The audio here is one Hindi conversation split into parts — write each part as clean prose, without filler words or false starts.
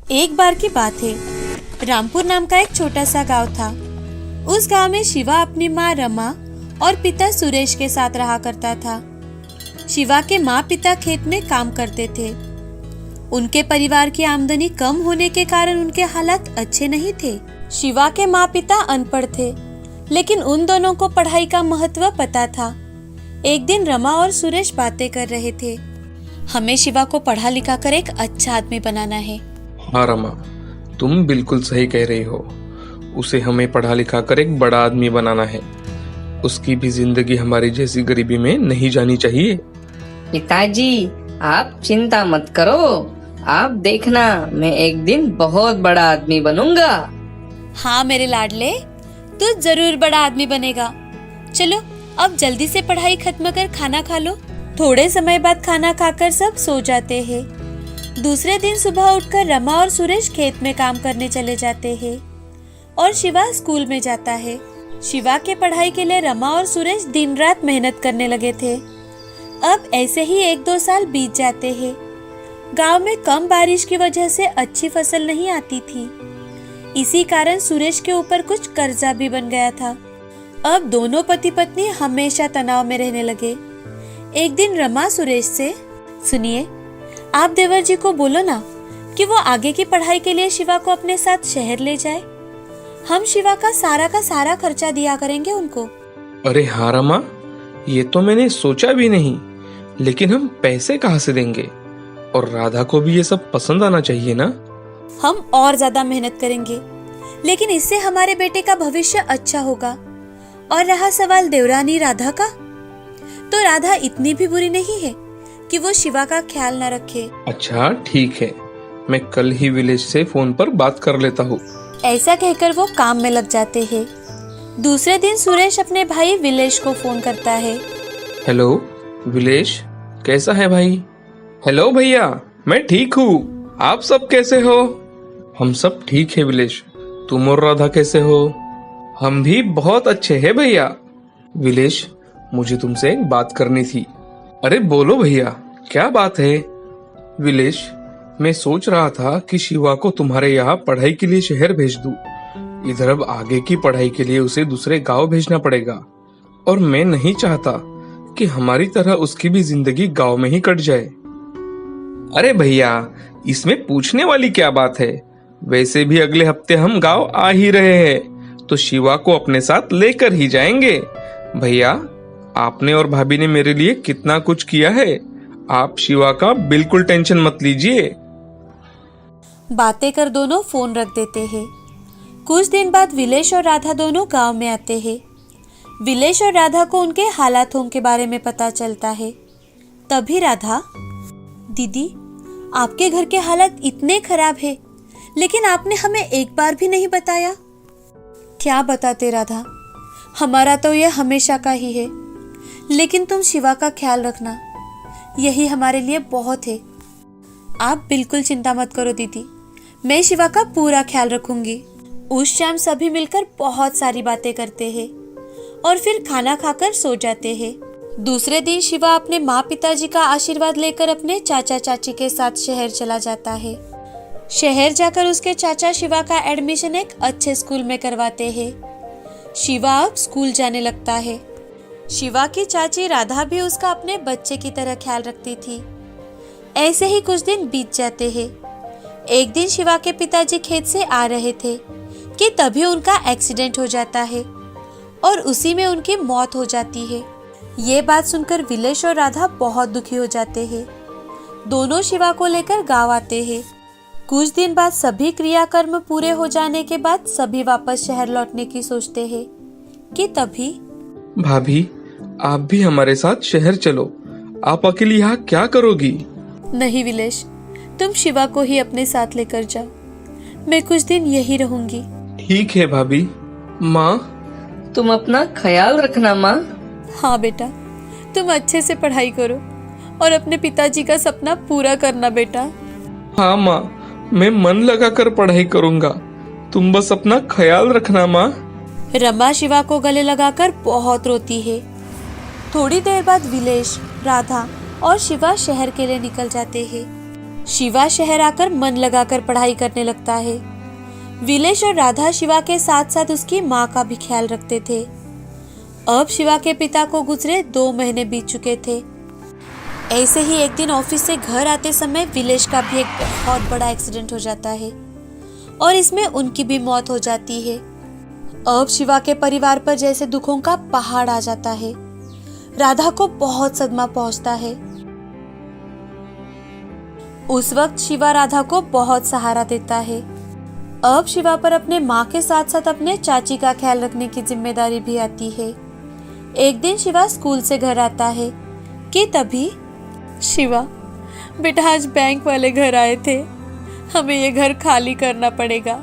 एक बार की बात है, रामपुर नाम का एक छोटा सा गांव था। उस गांव में शिवा अपनी माँ रमा और पिता सुरेश के साथ रहा करता था। शिवा के माँ पिता खेत में काम करते थे। उनके परिवार की आमदनी कम होने के कारण उनके हालात अच्छे नहीं थे। शिवा के माँ पिता अनपढ़ थे, लेकिन उन दोनों को पढ़ाई का महत्व पता था। एक दिन रमा और सुरेश बातें कर रहे थे। हमें शिवा को पढ़ा लिखा कर एक अच्छा आदमी बनाना है। हाँ रमा, तुम बिल्कुल सही कह रही हो। उसे हमें पढ़ा लिखा कर एक बड़ा आदमी बनाना है। उसकी भी जिंदगी हमारी जैसी गरीबी में नहीं जानी चाहिए। पिताजी, आप चिंता मत करो। आप देखना, मैं एक दिन बहुत बड़ा आदमी बनूंगा। हाँ मेरे लाडले, तू जरूर बड़ा आदमी बनेगा। चलो अब जल्दी से पढ़ाई खत्म कर खाना खा लो। थोड़े समय बाद खाना खाकर सब सो जाते हैं। दूसरे दिन सुबह उठकर रमा और सुरेश खेत में काम करने चले जाते हैं और शिवा स्कूल में जाता है। शिवा के पढ़ाई के लिए रमा और सुरेश दिन रात मेहनत करने लगे थे। अब ऐसे ही 1-2 साल बीत जाते हैं। गांव में कम बारिश की वजह से अच्छी फसल नहीं आती थी। इसी कारण सुरेश के ऊपर कुछ कर्जा भी बन गया था। अब दोनों पति पत्नी हमेशा तनाव में रहने लगे। एक दिन रमा सुरेश से, सुनिए, आप देवर जी को बोलो ना कि वो आगे की पढ़ाई के लिए शिवा को अपने साथ शहर ले जाए। हम शिवा का सारा खर्चा दिया करेंगे उनको। अरे हाँ रमा, ये तो मैंने सोचा भी नहीं, लेकिन हम पैसे कहाँ से देंगे? और राधा को भी ये सब पसंद आना चाहिए ना। हम और ज्यादा मेहनत करेंगे, लेकिन इससे हमारे बेटे का भविष्य अच्छा होगा। और रहा सवाल देवरानी राधा का, तो राधा इतनी भी बुरी नहीं है कि वो शिवा का ख्याल न रखे। अच्छा ठीक है, मैं कल ही विलेज से फोन पर बात कर लेता हूँ। ऐसा कहकर वो काम में लग जाते हैं। दूसरे दिन सुरेश अपने भाई विलेश को फोन करता है। हेलो विलेश, कैसा है भाई? हेलो भैया, मैं ठीक हूँ। आप सब कैसे हो? हम सब ठीक है विलेश। तुम और राधा कैसे हो? हम भी बहुत अच्छे हैं भैया। विलेश, मुझे तुमसे एक बात करनी थी। अरे बोलो भैया, क्या बात है? विलेश, मैं सोच रहा था कि शिवा को तुम्हारे यहाँ पढ़ाई के लिए शहर भेज दूं। इधर अब आगे की पढ़ाई के लिए उसे दूसरे गांव भेजना पड़ेगा, और मैं नहीं चाहता कि हमारी तरह उसकी भी जिंदगी गांव में ही कट जाए। अरे भैया, इसमें पूछने वाली क्या बात है? वैसे भी अगले हफ्ते हम गांव आ ही रहे हैं, तो शिवा को अपने साथ लेकर ही जाएंगे। भैया, आपने और भाभी ने मेरे लिए कितना कुछ किया है। आप शिवा का बिल्कुल टेंशन मत लीजिए। बातें कर दोनों फोन रख देते हैं। कुछ दिन बाद विलेश और राधा दोनों गांव में आते हैं। विलेश और राधा को उनके हालातों के बारे में पता चलता है। तभी राधा, दीदी, आपके घर के हालात इतने खराब है, लेकिन आपने हमें एक बार भी नहीं बताया। क्या बताते राधा, हमारा तो यह हमेशा का ही है, लेकिन तुम शिवा का ख्याल रखना, यही हमारे लिए बहुत है। आप बिल्कुल चिंता मत करो दीदी, मैं शिवा का पूरा ख्याल रखूंगी। उस शाम सभी मिलकर बहुत सारी बातें करते हैं और फिर खाना खाकर सो जाते हैं। दूसरे दिन शिवा अपने माँ पिताजी का आशीर्वाद लेकर अपने चाचा चाची के साथ शहर चला जाता है। शहर जाकर उसके चाचा शिवा का एडमिशन एक अच्छे स्कूल में करवाते हैं। शिवा अब स्कूल जाने लगता है। शिवा की चाची राधा भी उसका अपने बच्चे की तरह ख्याल रखती थी। ऐसे ही कुछ दिन बीत जाते हैं। एक दिन शिवा के पिताजी खेत से आ रहे थे कि तभी उनका एक्सीडेंट हो जाता है और उसी में उनकी मौत हो जाती है। ये बात सुनकर विलेश और राधा बहुत दुखी हो जाते हैं। दोनों शिवा को लेकर गांव आते हैं। कुछ दिन बाद सभी क्रियाकर्म पूरे हो जाने के बाद सभी वापस शहर लौटने की सोचते हैं कि तभी, भाभी, आप भी हमारे साथ शहर चलो। आप अकेली यहाँ क्या करोगी? नहीं विलेश, तुम शिवा को ही अपने साथ लेकर जाओ। मैं कुछ दिन यही रहूंगी। ठीक है भाभी। माँ, तुम अपना ख्याल रखना माँ। हाँ बेटा, तुम अच्छे से पढ़ाई करो और अपने पिताजी का सपना पूरा करना बेटा। हाँ माँ, मैं मन लगाकर पढ़ाई करूँगा। तुम बस अपना ख्याल रखना माँ। रमा शिवा को गले लगाकर बहुत रोती है। थोड़ी देर बाद विलेश, राधा और शिवा शहर के लिए निकल जाते हैं। शिवा शहर आकर मन लगाकर पढ़ाई करने लगता है। विलेश और राधा शिवा के साथ साथ उसकी माँ का भी ख्याल रखते थे। अब शिवा के पिता को गुजरे 2 महीने बीत चुके थे। ऐसे ही एक दिन ऑफिस से घर आते समय विलेश का भी एक बहुत बड़ा एक्सीडेंट हो जाता है और इसमें उनकी भी मौत हो जाती है। अब शिवा के परिवार पर जैसे दुखों का पहाड़ आ जाता है। राधा को बहुत सदमा पहुंचता है। उस वक्त शिवा राधा को बहुत सहारा देता है। अब शिवा पर अपने माँ के साथ साथ अपने चाची का ख्याल रखने की जिम्मेदारी भी आती है। एक दिन शिवा स्कूल से घर आता है कि तभी शिवा, बेटा आज बैंक वाले घर आए थे, हमें ये घर खाली करना पड़ेगा।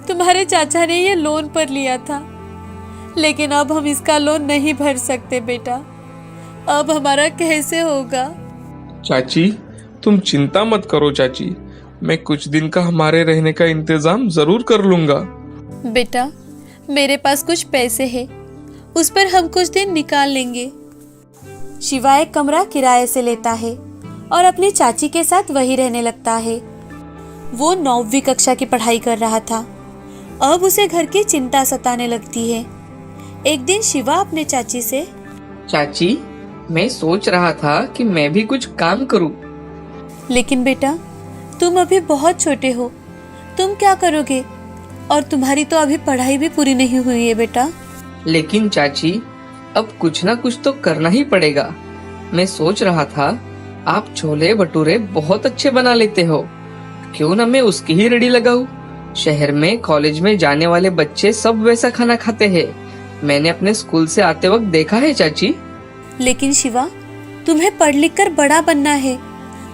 तुम्हारे चाचा ने ये लोन पर लिया था, लेकिन अब हम इसका लोन नहीं भर सकते बेटा। अब हमारा कैसे होगा? चाची, तुम चिंता मत करो चाची, मैं कुछ दिन का हमारे रहने का इंतजाम जरूर कर लूंगा। बेटा, मेरे पास कुछ पैसे हैं, उस पर हम कुछ दिन निकाल लेंगे। शिवा एक कमरा किराए से लेता है और अपनी चाची के साथ वहीं रहने लगता है। वो 9वीं कक्षा की पढ़ाई कर रहा था। अब उसे घर की चिंता सताने लगती है। एक दिन शिवा अपने चाची से, चाची, मैं सोच रहा था कि मैं भी कुछ काम करूं। लेकिन बेटा, तुम अभी बहुत छोटे हो, तुम क्या करोगे? और तुम्हारी तो अभी पढ़ाई भी पूरी नहीं हुई है बेटा। लेकिन चाची, अब कुछ ना कुछ तो करना ही पड़ेगा। मैं सोच रहा था, आप छोले भटूरे बहुत अच्छे बना लेते हो, क्यों ना मैं उसकी ही रेडी लगाऊं। शहर में कॉलेज में जाने वाले बच्चे सब वैसा खाना खाते हैं। मैंने अपने स्कूल से आते वक्त देखा है चाची। लेकिन शिवा, तुम्हें पढ़ लिख कर बड़ा बनना है।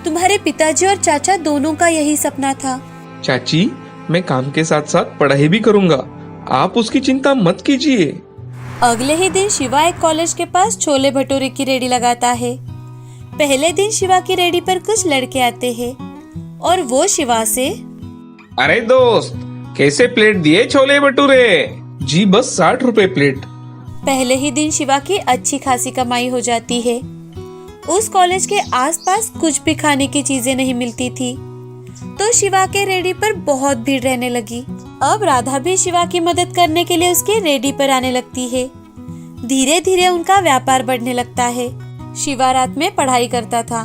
तुम्हारे पिताजी और चाचा दोनों का यही सपना था। चाची, मैं काम के साथ साथ पढ़ाई भी करूंगा, आप उसकी चिंता मत कीजिए। अगले ही दिन शिवा एक कॉलेज के पास छोले भटूरे की रेडी लगाता है। पहले दिन शिवा की रेडी पर कुछ लड़के आते हैं और वो शिवा से, अरे दोस्त, कैसे प्लेट दिए छोले भटूरे? जी बस 60 रुपए प्लेट। पहले ही दिन शिवा की अच्छी खासी कमाई हो जाती है। उस कॉलेज के आसपास कुछ भी खाने की चीजें नहीं मिलती थी, तो शिवा के रेडी पर बहुत भीड़ रहने लगी। अब राधा भी शिवा की मदद करने के लिए उसकी रेडी पर आने लगती है। धीरे धीरे उनका व्यापार बढ़ने लगता है। शिवा रात में पढ़ाई करता था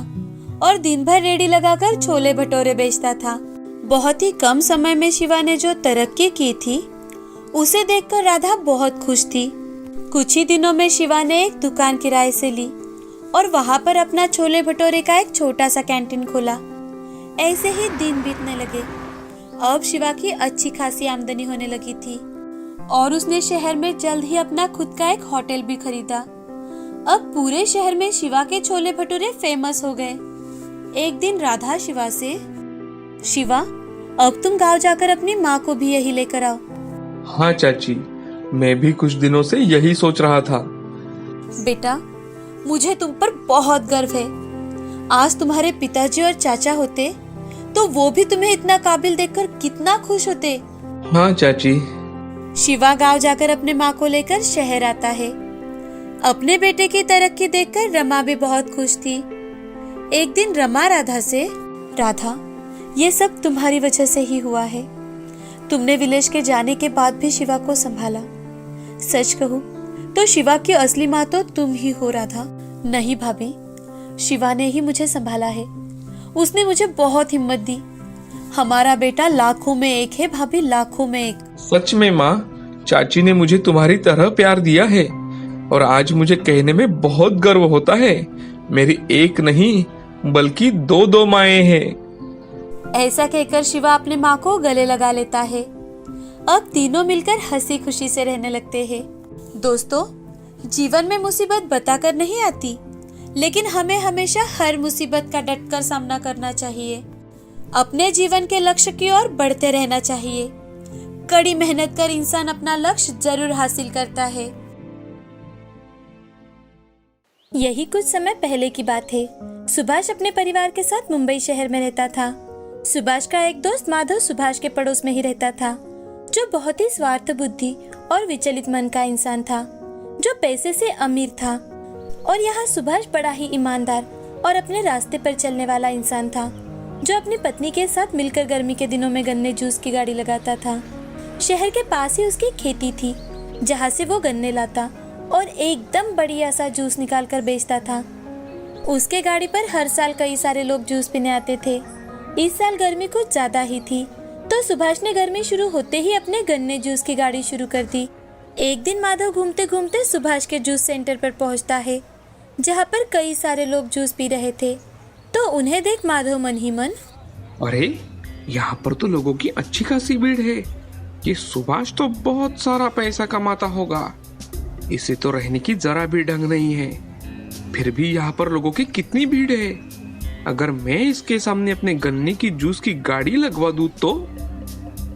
और दिन भर रेडी लगाकर छोले भटूरे बेचता था। बहुत ही कम समय में शिवा ने जो तरक्की की थी, उसे देखकर राधा बहुत खुश थी। कुछ ही दिनों में शिवा ने एक दुकान किराए से ली और वहां पर अपना छोले भटूरे का एक छोटा सा कैंटीन खोला। ऐसे ही दिन बीतने लगे। अब शिवा की अच्छी खासी आमदनी होने लगी थी और उसने शहर में जल्द ही अपना खुद का एक होटल भी खरीदा। अब पूरे शहर में शिवा के छोले भटूरे फेमस हो गए। एक दिन राधा शिवा से, शिवा, अब तुम गांव जाकर अपनी माँ को भी यही लेकर आओ। हाँ चाची, मैं भी कुछ दिनों से यही सोच रहा था। बेटा, मुझे तुम पर बहुत गर्व है। आज तुम्हारे पिताजी और चाचा होते तो वो भी तुम्हें इतना काबिल देखकर कितना खुश होते। हाँ चाची। शिवा गांव जाकर अपने माँ को लेकर शहर आता है। अपने बेटे की तरक्की देखकर रमा भी बहुत खुश थी। एक दिन रमा राधा से, राधा, ये सब तुम्हारी वजह से ही हुआ है। तुमने विलेश के जाने के बाद भी शिवा को संभाला। सच कहूँ तो शिवा की असली माँ तो तुम ही हो राधा। नहीं भाभी, शिवा ने ही मुझे संभाला है। उसने मुझे बहुत हिम्मत दी। हमारा बेटा लाखों में एक है भाभी, लाखों में एक। सच में माँ, चाची ने मुझे तुम्हारी तरह प्यार दिया है और आज मुझे कहने में बहुत गर्व होता है। मेरी एक नहीं बल्कि 2 माएं हैं। ऐसा कहकर शिवा अपने माँ को गले लगा लेता है। अब तीनों मिलकर हंसी खुशी से रहने लगते हैं। दोस्तों, जीवन में मुसीबत बताकर नहीं आती, लेकिन हमें हमेशा हर मुसीबत का डटकर सामना करना चाहिए। अपने जीवन के लक्ष्य की ओर बढ़ते रहना चाहिए। कड़ी मेहनत कर इंसान अपना लक्ष्य जरूर हासिल करता है। यही कुछ समय पहले की बात है। सुभाष अपने परिवार के साथ मुंबई शहर में रहता था। सुभाष का एक दोस्त माधव सुभाष के पड़ोस में ही रहता था, जो बहुत ही स्वार्थ बुद्धि और विचलित मन का इंसान था, जो पैसे से अमीर था। और यहाँ सुभाष बड़ा ही ईमानदार और अपने रास्ते पर चलने वाला इंसान था। जो अपनी पत्नी के साथ मिलकर गर्मी के दिनों में गन्ने जूस की गाड़ी लगाता था। शहर के पास ही उसकी खेती थी, जहाँ से वो गन्ने लाता और एकदम बढ़िया सा जूस निकाल कर बेचता था। उसके गाड़ी पर हर साल कई सारे लोग जूस पीने आते थे। इस साल गर्मी कुछ ज्यादा ही थी, तो सुभाष ने गर्मी शुरू होते ही अपने गन्ने जूस की गाड़ी शुरू कर दी। एक दिन माधव घूमते घूमते सुभाष के जूस सेंटर पर पहुंचता है, जहां पर कई सारे लोग जूस पी रहे थे। तो उन्हें देख माधव मन ही मन, अरे यहाँ पर तो लोगों की अच्छी खासी भीड़ है। ये सुभाष तो बहुत सारा पैसा कमाता होगा। इसे तो रहने की जरा भी ढंग नहीं है। फिर भी यहाँ पर लोगों की कितनी भीड़ है। अगर मैं इसके सामने अपने गन्ने की जूस की गाड़ी लगवा दूं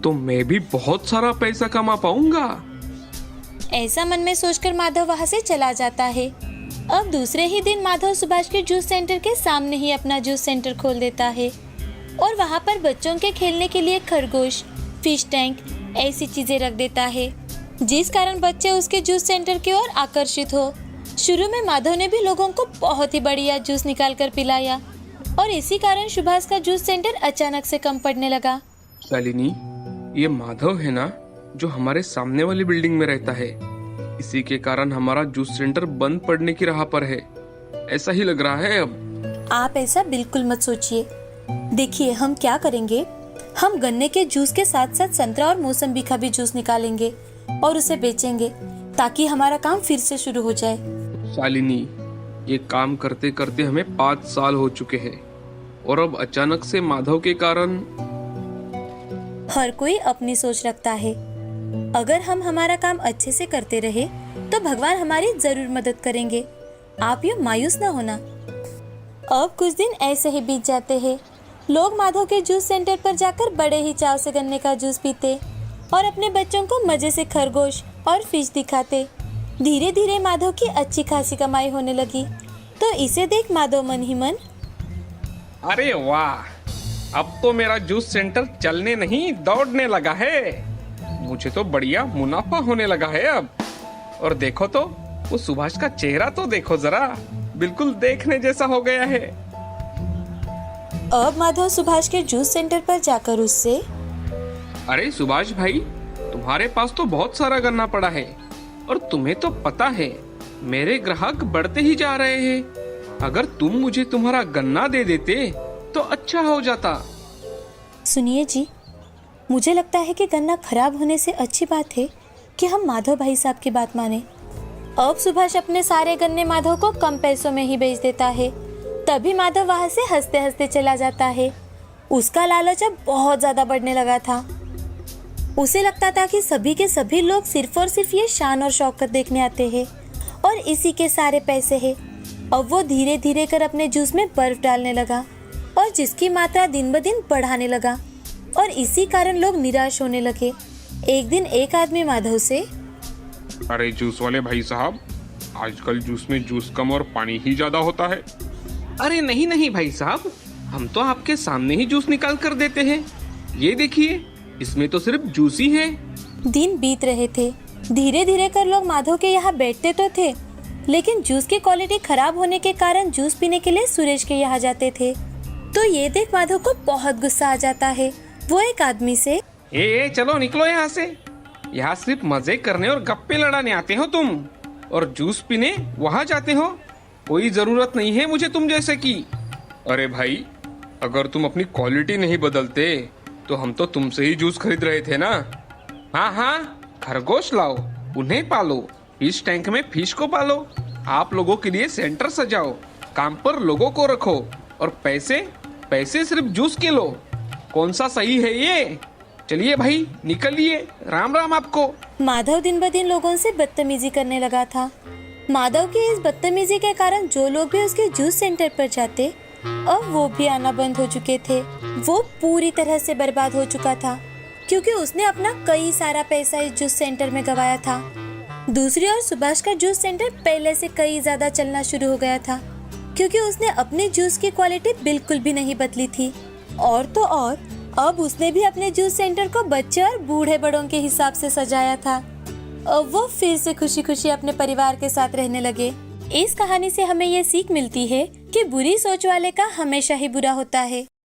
तो मैं भी बहुत सारा पैसा कमा पाऊंगा। ऐसा मन में सोचकर माधव वहां से चला जाता है। अब दूसरे ही दिन माधव सुभाष के जूस सेंटर के सामने ही अपना जूस सेंटर खोल देता है और वहां पर बच्चों के खेलने के लिए खरगोश, फिश टैंक ऐसी चीजें रख देता है, जिस कारण बच्चे उसके जूस सेंटर की ओर आकर्षित हो। शुरू में माधव ने भी लोगों को बहुत ही बढ़िया जूस निकाल कर पिलाया और इसी कारण सुभाष का जूस सेंटर अचानक से कम पड़ने लगा। शालिनी, ये माधव है ना जो हमारे सामने वाली बिल्डिंग में रहता है? इसी के कारण हमारा जूस सेंटर बंद पड़ने की राह पर है, ऐसा ही लग रहा है अब। आप ऐसा बिल्कुल मत सोचिए। देखिए हम क्या करेंगे, हम गन्ने के जूस के साथ साथ संतरा और मौसम्बी का भी जूस निकालेंगे और उसे बेचेंगे, ताकि हमारा काम फिर से शुरू हो जाए। शालिनी, ये काम करते करते हमें 5 साल हो चुके हैं और अब अचानक से माधव के कारण। हर कोई अपनी सोच रखता है। अगर हम हमारा काम अच्छे से करते रहे तो भगवान हमारी जरूर मदद करेंगे। आप यूँ मायूस ना होना। अब कुछ दिन ऐसे ही बीत जाते हैं। लोग माधव के जूस सेंटर पर जाकर बड़े ही चाव से गन्ने का जूस पीते और अपने बच्चों को मजे से खरगोश और फिश दिखाते। धीरे धीरे माधव की अच्छी खासी कमाई होने लगी। तो इसे देख माधव मन ही मन, अरे वाह, अब तो मेरा जूस सेंटर चलने नहीं दौड़ने लगा है। मुझे तो बढ़िया मुनाफा होने लगा है अब। और देखो तो वो सुभाष का चेहरा तो देखो जरा, बिल्कुल देखने जैसा हो गया है। अब माधव सुभाष के जूस सेंटर पर जाकर उससे, अरे सुभाष भाई, तुम्हारे पास तो बहुत सारा गन्ना पड़ा है और तुम्हें तो पता है मेरे ग्राहक बढ़ते ही जा रहे हैं। अगर तुम मुझे तुम्हारा गन्ना दे देते तो अच्छा हो जाता। सुनिए जी, मुझे लगता है कि गन्ना खराब होने से अच्छी बात है कि हम माधव भाई साहब की बात माने। अब सुभाष अपने सारे गन्ने माधव को कम पैसों में ही बेच देता है। तभी माधव वहां से हंसते हंसते चला जाता है। उसका लालच अब बहुत ज्यादा बढ़ने लगा था। उसे लगता था कि सभी के सभी लोग सिर्फ और सिर्फ ये शान और शौकत देखने आते हैं और इसी के सारे पैसे हैं। अब वो धीरे धीरे कर अपने जूस में बर्फ डालने लगा और जिसकी मात्रा दिन ब दिन बढ़ाने लगा और इसी कारण लोग निराश होने लगे। एक दिन एक आदमी माधव से, अरे जूस वाले भाई साहब, आजकल जूस में जूस कम और पानी ही ज्यादा होता है। अरे नहीं नहीं भाई साहब, हम तो आपके सामने ही जूस निकाल कर देते हैं। ये देखिए, इसमें तो सिर्फ जूस ही है। दिन बीत रहे थे। धीरे धीरे कर लोग माधव के यहाँ बैठते तो थे, लेकिन जूस की क्वालिटी खराब होने के कारण जूस पीने के लिए सुरेश के यहाँ जाते थे। तो ये देख माधव को बहुत गुस्सा आ जाता है। वो एक आदमी से, ए चलो निकलो यहाँ से। यहाँ सिर्फ मजे करने और गप्पे लड़ाने आते हो तुम, और जूस पीने वहाँ जाते हो। कोई जरूरत नहीं है मुझे तुम जैसे की। अरे भाई, अगर तुम अपनी क्वालिटी नहीं बदलते तो हम तो तुमसे ही जूस खरीद रहे थे ना। हाँ हाँ, खरगोश लाओ, उन्हें पालो, फिश टैंक में फिश को पालो, आप लोगों के लिए सेंटर सजाओ, काम पर लोगों को रखो और पैसे पैसे सिर्फ जूस के लो। कौन सा सही है ये? चलिए भाई निकलिए, राम राम आपको। माधव दिन ब दिन लोगों से बदतमीजी करने लगा था। माधव की इस बदतमीजी के कारण जो लोग भी उसके जूस सेंटर पर जाते, अब वो भी आना बंद हो चुके थे। वो पूरी तरह से बर्बाद हो चुका था, क्योंकि उसने अपना कई सारा पैसा इस जूस सेंटर में गवाया था। दूसरी ओर सुभाष का जूस सेंटर पहले से कई ज्यादा चलना शुरू हो गया था, क्योंकि उसने अपने जूस की क्वालिटी बिल्कुल भी नहीं बदली थी। और तो और अब उसने भी अपने जूस सेंटर को बच्चे और बूढ़े बड़ों के हिसाब से सजाया था। अब वो फिर से खुशी खुशी अपने परिवार के साथ रहने लगे। इस कहानी से हमें ये सीख मिलती है कि बुरी सोच वाले का हमेशा ही बुरा होता है।